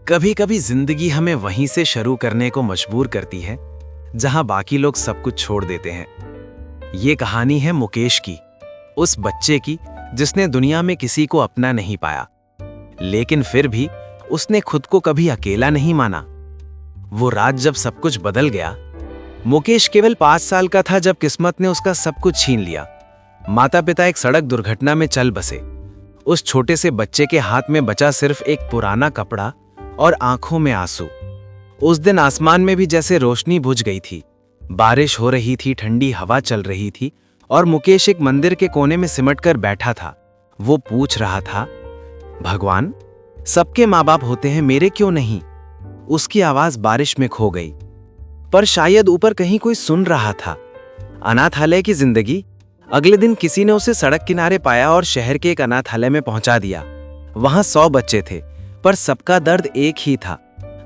कभी कभी जिंदगी हमें वहीं से शुरू करने को मजबूर करती है जहां बाकी लोग सब कुछ छोड़ देते हैं। ये कहानी है मुकेश की, उस बच्चे की जिसने दुनिया में किसी को अपना नहीं पाया, लेकिन फिर भी उसने खुद को कभी अकेला नहीं माना। वो रात जब सब कुछ बदल गया। मुकेश केवल 5 साल का था जब किस्मत ने उसका सब कुछ छीन लिया। माता पिता एक सड़क दुर्घटना में चल बसे। उस छोटे से बच्चे के हाथ में बचा सिर्फ एक पुराना कपड़ा और आंखों में आंसू। उस दिन आसमान में भी जैसे रोशनी बुझ गई थी। बारिश हो रही थी, ठंडी हवा चल रही थी और मुकेश एक मंदिर के कोने में सिमटकर बैठा था। वो पूछ रहा था, भगवान, सबके माँ बाप होते हैं, मेरे क्यों नहीं? उसकी आवाज बारिश में खो गई, पर शायद ऊपर कहीं कोई सुन रहा था। अनाथालय की जिंदगी। अगले दिन किसी ने उसे सड़क किनारे पाया और शहर के एक अनाथालय में पहुंचा दिया। वहां 100 बच्चे थे, पर सबका दर्द एक ही था,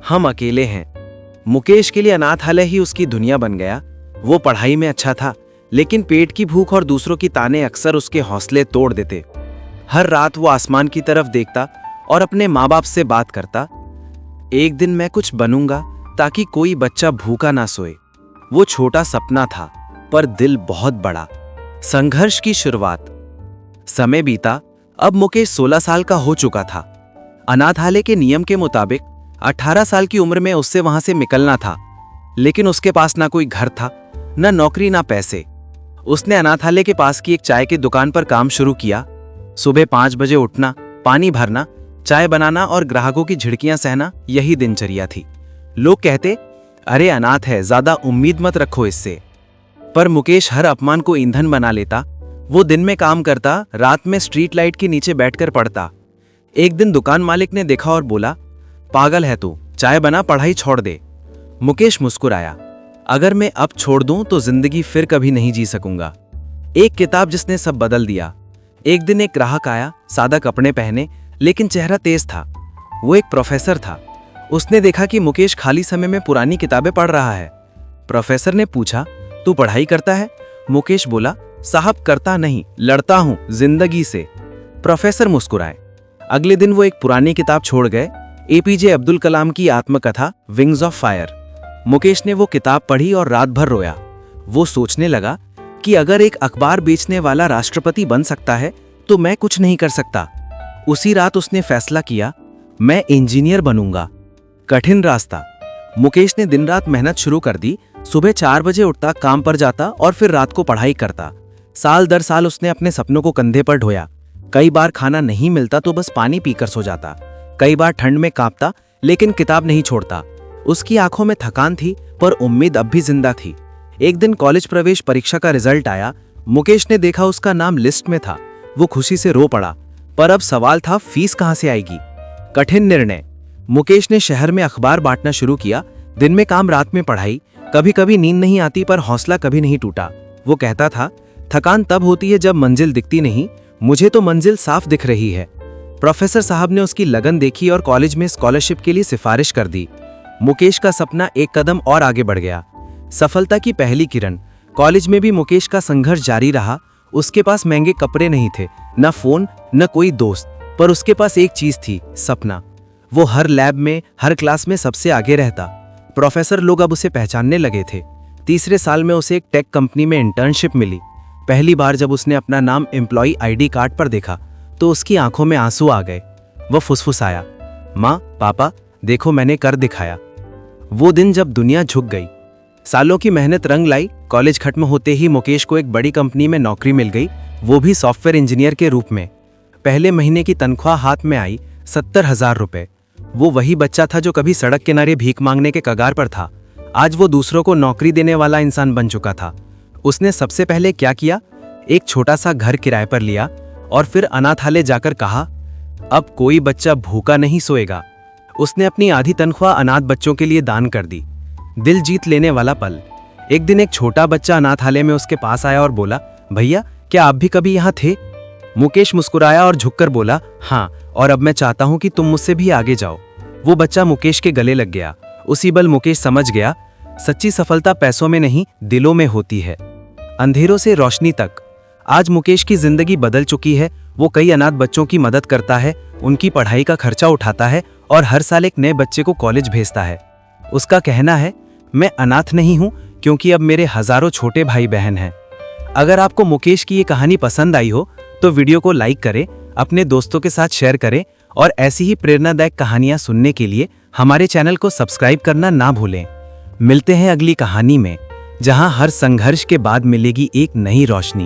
हम अकेले हैं। मुकेश के लिए अनाथालय ही उसकी दुनिया बन गया। वो पढ़ाई में अच्छा था, लेकिन पेट की भूख और दूसरों की ताने अक्सर उसके हौसले तोड़ देते। हर रात वो आसमान की तरफ देखता और अपने माँ बाप से बात करता, एक दिन मैं कुछ बनूंगा ताकि कोई बच्चा भूखा ना सोए। वो छोटा सपना था, पर दिल बहुत बड़ा। संघर्ष की शुरुआत। समय बीता। अब मुकेश 16 साल का हो चुका था। अनाथालय के नियम के मुताबिक 18 साल की उम्र में उससे वहां से निकलना था, लेकिन उसके पास ना कोई घर था, ना नौकरी, ना पैसे। उसने अनाथालय के पास की एक चाय की दुकान पर काम शुरू किया। सुबह 5 बजे उठना, पानी भरना, चाय बनाना और ग्राहकों की झिड़कियां सहना, यही दिनचर्या थी। लोग कहते, अरे अनाथ है, ज्यादा उम्मीद मत रखो इससे। पर मुकेश हर अपमान को ईंधन बना लेता। वो दिन में काम करता, रात में स्ट्रीट लाइट के नीचे बैठकर पढ़ता। एक दिन दुकान मालिक ने देखा और बोला, पागल है तू, चाय बना, पढ़ाई छोड़ दे। मुकेश मुस्कुराया, अगर मैं अब छोड़ दूं तो जिंदगी फिर कभी नहीं जी सकूंगा। एक किताब जिसने सब बदल दिया। एक दिन एक ग्राहक आया, सादा कपड़े पहने, लेकिन चेहरा तेज था। वो एक प्रोफेसर था। उसने देखा कि मुकेश खाली समय में पुरानी किताबें पढ़ रहा है। प्रोफेसर ने पूछा, तू पढ़ाई करता है? मुकेश बोला, साहब करता नहीं, लड़ता हूं जिंदगी से। प्रोफेसर मुस्कुराए। अगले दिन वो एक पुरानी किताब छोड़ गए, एपीजे अब्दुल कलाम की आत्मकथा विंग्स ऑफ फायर। मुकेश ने वो किताब पढ़ी और रात भर रोया। वो सोचने लगा कि अगर एक अखबार बेचने वाला राष्ट्रपति बन सकता है तो मैं कुछ नहीं कर सकता। उसी रात उसने फैसला किया, मैं इंजीनियर बनूंगा। कठिन रास्ता। मुकेश ने दिन रात मेहनत शुरू कर दी। सुबह 4 बजे उठता, काम पर जाता और फिर रात को पढ़ाई करता। साल दर साल उसने अपने सपनों को कंधे पर ढोया। कई बार खाना नहीं मिलता तो बस पानी पीकर सो जाता। कई बार ठंड में कांपता, लेकिन किताब नहीं छोड़ता। उसकी आंखों में थकान थी, पर उम्मीद अब भी जिंदा थी। एक दिन कॉलेज प्रवेश परीक्षा का रिजल्ट आया। मुकेश ने देखा उसका नाम लिस्ट में था। वो खुशी से रो पड़ा, पर अब सवाल था, फीस कहां से आएगी? कठिन निर्णय। मुकेश ने शहर में अखबार बांटना शुरू किया। दिन में काम, रात में पढ़ाई। कभी कभी नींद नहीं आती, पर हौसला कभी नहीं टूटा। वो कहता था, थकान तब होती है जब मंजिल दिखती नहीं, मुझे तो मंजिल साफ दिख रही है। प्रोफेसर साहब ने उसकी लगन देखी और कॉलेज में स्कॉलरशिप के लिए सिफारिश कर दी। मुकेश का सपना एक कदम और आगे बढ़ गया। सफलता की पहली किरण। कॉलेज में भी मुकेश का संघर्ष जारी रहा। उसके पास महंगे कपड़े नहीं थे, न फोन, न कोई दोस्त, पर उसके पास एक चीज थी, सपना। वो हर लैब में, हर क्लास में सबसे आगे रहता। प्रोफेसर लोग अब उसे पहचानने लगे थे। तीसरे साल में उसे एक टेक कंपनी में इंटर्नशिप मिली। पहली बार जब उसने अपना नाम एम्प्लॉय आईडी कार्ड पर देखा तो उसकी आंखों में आंसू आ गए। वो फुसफुसाया, माँ, पापा, देखो मैंने कर दिखाया। वो दिन जब दुनिया झुक गई। सालों की मेहनत रंग लाई। कॉलेज खत्म होते ही मुकेश को एक बड़ी कंपनी में नौकरी मिल गई, वो भी सॉफ्टवेयर इंजीनियर के रूप में। पहले महीने की तनख्वाह हाथ में आई, 70,000 रुपए। वो वही बच्चा था जो कभी सड़क किनारे भीख मांगने के कगार पर था। आज वो दूसरों को नौकरी देने वाला इंसान बन चुका था। उसने सबसे पहले क्या किया? एक छोटा सा घर किराए पर लिया और फिर अनाथालय जाकर कहा, अब कोई बच्चा भूखा नहीं सोएगा। उसने अपनी आधी तनख्वाह अनाथ बच्चों के लिए दान कर दी। दिल जीत लेने वाला पल। एक दिन एक छोटा बच्चा अनाथालय में उसके पास आया और बोला, भैया, क्या आप भी कभी यहाँ थे? मुकेश मुस्कुराया और झुककर बोला, हाँ, और अब मैं चाहता हूं कि तुम मुझसे भी आगे जाओ। वो बच्चा मुकेश के गले लग गया। उसी पल मुकेश समझ गया, सच्ची सफलता पैसों में नहीं, दिलों में होती है। अंधेरों से रोशनी तक। आज मुकेश की जिंदगी बदल चुकी है। वो कई अनाथ बच्चों की मदद करता है, उनकी पढ़ाई का खर्चा उठाता है और हर साल एक नए बच्चे को कॉलेज भेजता है। उसका कहना है, मैं अनाथ नहीं हूं क्योंकि अब मेरे हजारों छोटे भाई बहन हैं। अगर आपको मुकेश की ये कहानी पसंद आई हो तो वीडियो को लाइक करें, अपने दोस्तों के साथ शेयर करें और ऐसी ही प्रेरणादायक कहानियां सुनने के लिए हमारे चैनल को सब्सक्राइब करना ना भूलें। मिलते हैं अगली कहानी में, जहां हर संघर्ष के बाद मिलेगी एक नई रोशनी।